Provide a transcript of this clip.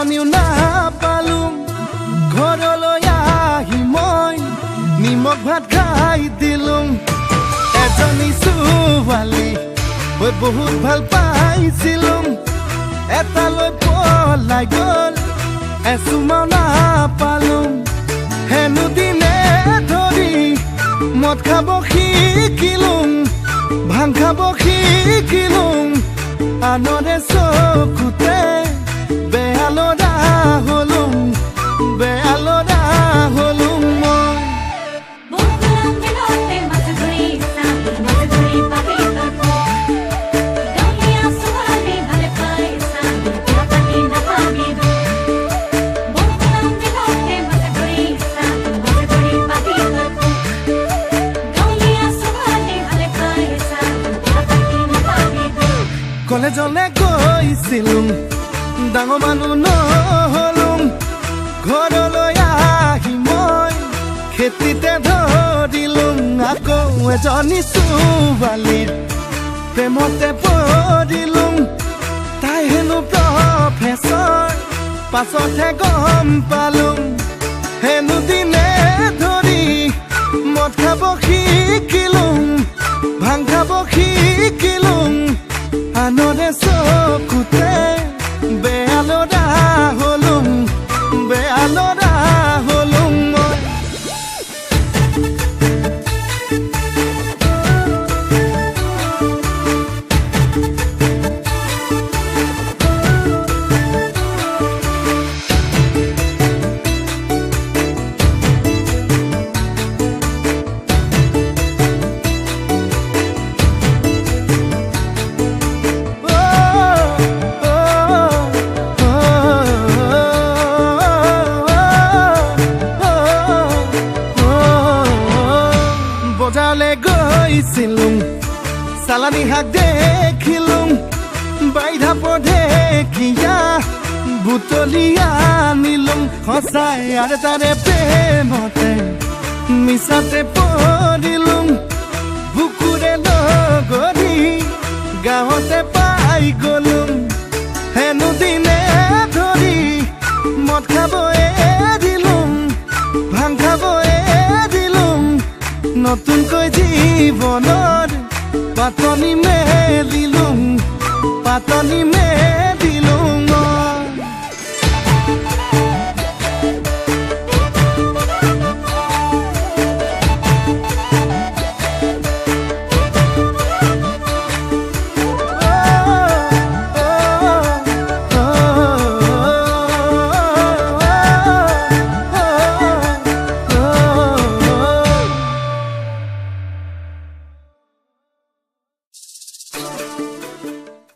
এজনীও নাপালো ঘৰলৈ আহি মই নিমখ ভাত খাই দিলোঁ এজনী ছোৱালী মই বহুত ভাল পাইছিলোঁ এটালৈ পলাই গ'ল এচুমাও নাপালোঁ হেনো দিনে ধৰি মদ খাব শিকিলোঁ ভাং খাব শিকিলোঁ আনৰে চকুতে বেয়া ল'ৰা হ'লোঁ বেয়া ল'ৰা হ'লোঁ মই কলেজলে গৈছিলোঁ ডাঙৰ মানুহ নহ'লোঁ ঘৰলৈ আহি মই খেতিতে ধৰিলোঁ আকৌ এজনী ছোৱালীৰ প্ৰেমতে পৰিলোঁ তাই হেনো প্ৰফেচৰ পাছতহে গম পালোঁ হেনো দিনে ধৰি মদ খাব শিকিলোঁ ভাং খাব শিকিলোঁ আনৰে চকুতে বেয়া ল'ৰা হ'লোঁ বেয়া ল'ৰা হ'লোঁ মই বজাৰলৈ গৈছিলোঁ চালানী শাক দেখিলোঁ বাইধা পঢেকীয়া বুটলি আনিলোঁ সঁচাই আৰু তাৰে প্ৰেমতে মিছাতে পৰিলোঁ বুকুৰে লগৰি গাঁৱতে পাই গ'লোঁ হেনো দিনে ধৰি মদ খাব এৰিলোঁ ভাং খাব এৰিলোঁ নতুনকৈ জীৱনৰ পাতনি মেলিলোঁ পাতনি